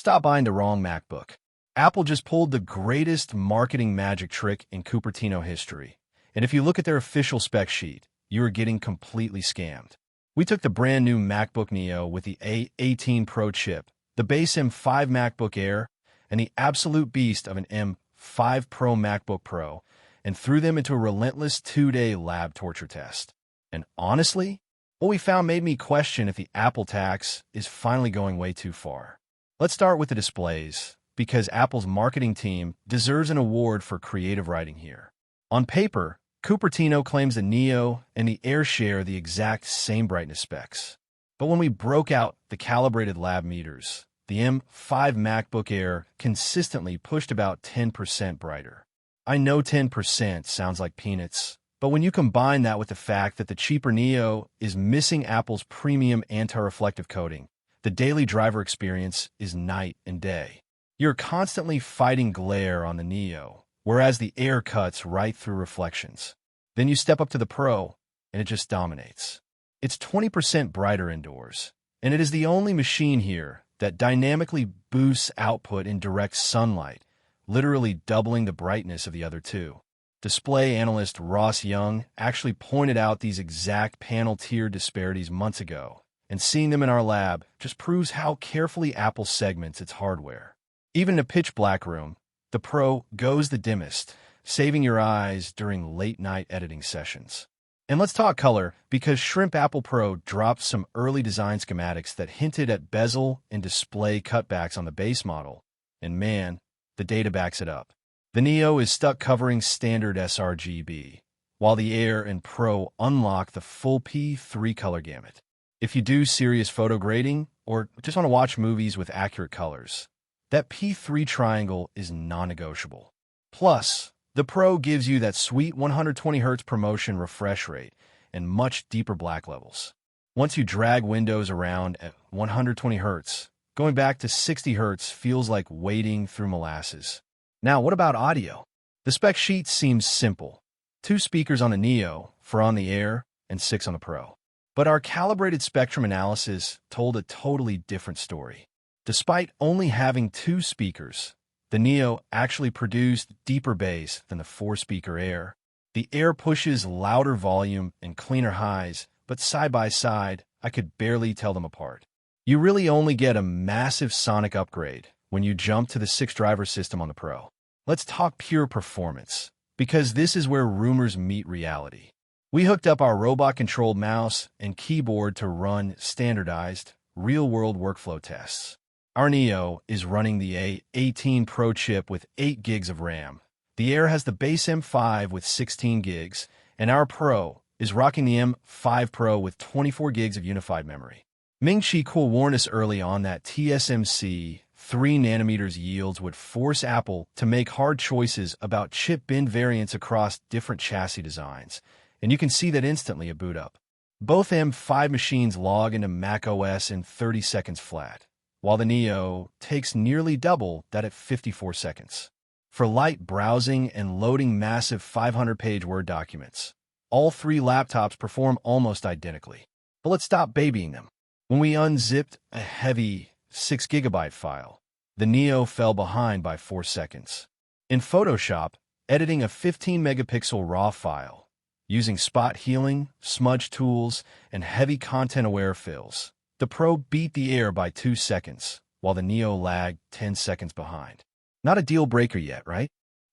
Stop buying the wrong MacBook. Apple just pulled the greatest marketing magic trick in Cupertino history. And if you look at their official spec sheet, you are getting completely scammed. We took the brand new MacBook Neo with the A18 Pro chip, the base M5 MacBook Air, and the absolute beast of an M5 Pro MacBook Pro, and threw them into a relentless 2-day lab torture test. And honestly, what we found made me question if the Apple tax is finally going way too far. Let's start with the displays, because Apple's marketing team deserves an award for creative writing here. On paper, Cupertino claims the Neo and the Air share the exact same brightness specs. But when we broke out the calibrated lab meters, the M5 MacBook Air consistently pushed about 10% brighter. I know 10% sounds like peanuts, but when you combine that with the fact that the cheaper Neo is missing Apple's premium anti-reflective coating, the daily driver experience is night and day. You're constantly fighting glare on the Neo, whereas the Air cuts right through reflections. Then you step up to the Pro, and it just dominates. It's 20% brighter indoors, and it is the only machine here that dynamically boosts output in direct sunlight, literally doubling the brightness of the other two. Display analyst Ross Young actually pointed out these exact panel tier disparities months ago, and seeing them in our lab just proves how carefully Apple segments its hardware. Even in a pitch-black room, the Pro goes the dimmest, saving your eyes during late-night editing sessions. And let's talk color, because Shrimp Apple Pro dropped some early design schematics that hinted at bezel and display cutbacks on the base model. And man, the data backs it up. The Neo is stuck covering standard sRGB, while the Air and Pro unlock the full P3 color gamut. If you do serious photo grading, or just want to watch movies with accurate colors, that P3 triangle is non-negotiable. Plus, the Pro gives you that sweet 120Hz ProMotion refresh rate and much deeper black levels. Once you drag windows around at 120Hz, going back to 60Hz feels like wading through molasses. Now, what about audio? The spec sheet seems simple. 2 speakers on the Neo, 4 on the Air, and 6 on the Pro. But our calibrated spectrum analysis told a totally different story. Despite only having 2 speakers, the Neo actually produced deeper bass than the 4-speaker Air. The Air pushes louder volume and cleaner highs, but side by side, I could barely tell them apart. You really only get a massive sonic upgrade when you jump to the 6-driver system on the Pro. Let's talk pure performance, because this is where rumors meet reality. We hooked up our robot-controlled mouse and keyboard to run standardized, real-world workflow tests. Our Neo is running the A18 Pro chip with 8 gigs of RAM. The Air has the base M5 with 16 gigs, and our Pro is rocking the M5 Pro with 24 gigs of unified memory. Ming-Chi warned us early on that TSMC 3nm yields would force Apple to make hard choices about chip bin variants across different chassis designs, and you can see that instantly at boot up. Both M5 machines log into macOS in 30 seconds flat, while the Neo takes nearly double that at 54 seconds. For light browsing and loading massive 500-page Word documents, all 3 laptops perform almost identically. But let's stop babying them. When we unzipped a heavy 6GB file, the Neo fell behind by 4 seconds. In Photoshop, editing a 15-megapixel RAW file, using spot healing, smudge tools, and heavy content-aware fills, the Pro beat the Air by 2 seconds, while the Neo lagged 10 seconds behind. Not a deal breaker yet, right?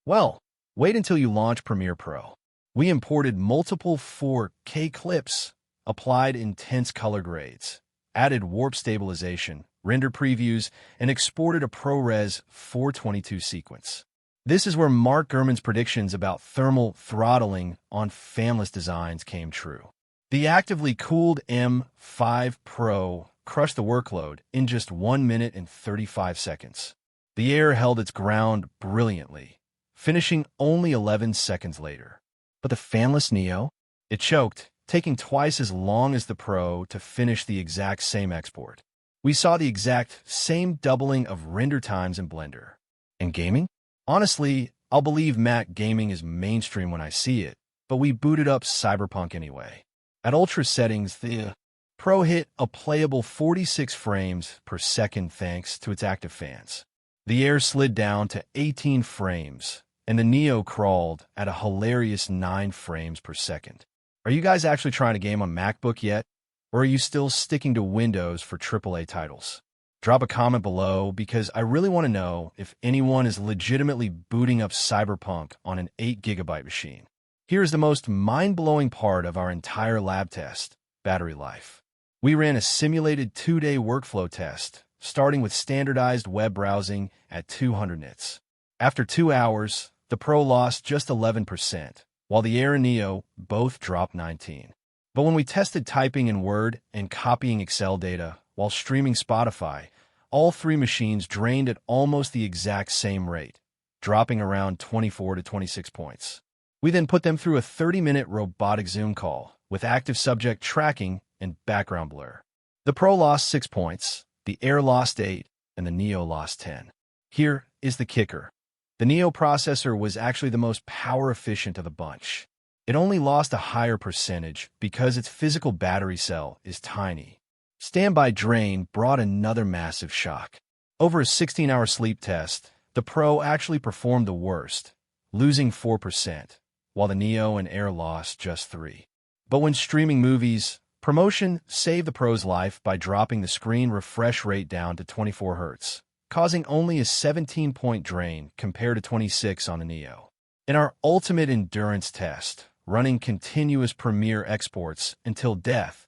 Well, wait until you launch Premiere Pro. We imported multiple 4K clips, applied intense color grades, added warp stabilization, render previews, and exported a ProRes 422 sequence. This is where Mark Gurman's predictions about thermal throttling on fanless designs came true. The actively cooled M5 Pro crushed the workload in just 1 minute and 35 seconds. The Air held its ground brilliantly, finishing only 11 seconds later. But the fanless Neo? It choked, taking twice as long as the Pro to finish the exact same export. We saw the exact same doubling of render times in Blender. And gaming? Honestly, I'll believe Mac gaming is mainstream when I see it, but we booted up Cyberpunk anyway. At ultra settings, the Pro hit a playable 46 frames per second thanks to its active fans. The Air slid down to 18 frames, and the Neo crawled at a hilarious 9 frames per second. Are you guys actually trying to game on MacBook yet? Or are you still sticking to Windows for AAA titles? Drop a comment below because I really want to know if anyone is legitimately booting up Cyberpunk on an 8 GB machine. Here's the most mind-blowing part of our entire lab test: battery life. We ran a simulated 2-day workflow test, starting with standardized web browsing at 200 nits. After 2 hours, the Pro lost just 11%, while the Air and Neo both dropped 19%. But when we tested typing in Word and copying Excel data while streaming Spotify, all 3 machines drained at almost the exact same rate, dropping around 24 to 26 points. We then put them through a 30-minute robotic Zoom call with active subject tracking and background blur. The Pro lost 6 points, the Air lost 8, and the Neo lost 10. Here is the kicker. The Neo processor was actually the most power efficient of the bunch. It only lost a higher percentage because its physical battery cell is tiny. Standby drain brought another massive shock. Over a 16-hour sleep test, the Pro actually performed the worst, losing 4%, while the Neo and Air lost just 3%. But when streaming movies, promotion saved the Pro's life by dropping the screen refresh rate down to 24 Hz, causing only a 17-point drain compared to 26 on the Neo. In our ultimate endurance test, running continuous Premiere exports until death,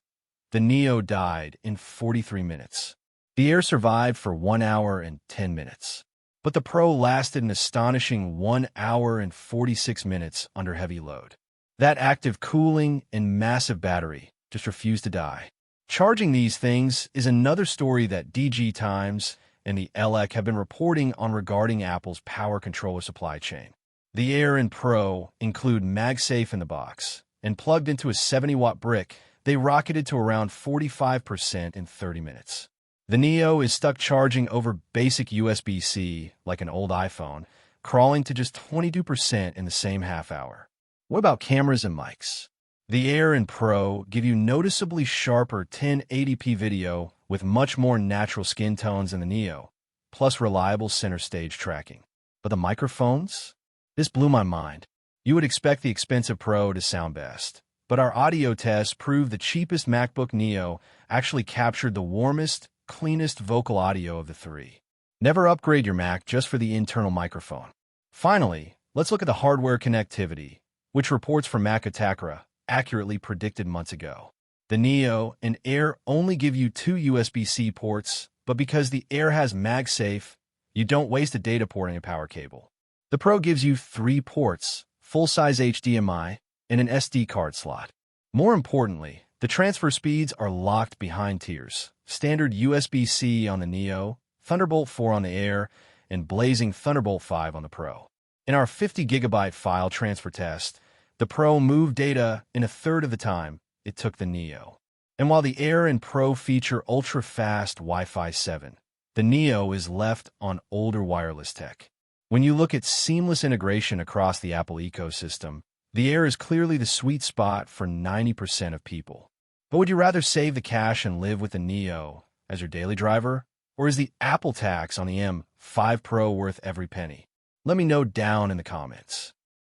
the Neo died in 43 minutes. The Air survived for 1 hour and 10 minutes. But the Pro lasted an astonishing 1 hour and 46 minutes under heavy load. That active cooling and massive battery just refused to die. Charging these things is another story that DG Times and the LEC have been reporting on regarding Apple's power controller supply chain. The Air and Pro include MagSafe in the box, and plugged into a 70-watt brick, they rocketed to around 45% in 30 minutes. The Neo is stuck charging over basic USB-C like an old iPhone, crawling to just 22% in the same half hour. What about cameras and mics? The Air and Pro give you noticeably sharper 1080p video with much more natural skin tones than the Neo, plus reliable center stage tracking. But the microphones? This blew my mind. You would expect the expensive Pro to sound best, but our audio tests proved the cheapest MacBook Neo actually captured the warmest, cleanest vocal audio of the 3. Never upgrade your Mac just for the internal microphone. Finally, let's look at the hardware connectivity, which reports from Mac Attacker accurately predicted months ago. The Neo and Air only give you 2 USB-C ports, but because the Air has MagSafe, you don't waste a data port in a power cable. The Pro gives you 3 ports, full-size HDMI, and an SD card slot. More importantly, the transfer speeds are locked behind tiers: standard USB-C on the Neo, Thunderbolt 4 on the Air, and blazing Thunderbolt 5 on the Pro. In our 50-gigabyte file transfer test, the Pro moved data in a third of the time it took the Neo. And while the Air and Pro feature ultra-fast Wi-Fi 7, the Neo is left on older wireless tech. When you look at seamless integration across the Apple ecosystem, the Air is clearly the sweet spot for 90% of people. But would you rather save the cash and live with the Neo as your daily driver? Or is the Apple tax on the M5 Pro worth every penny? Let me know down in the comments.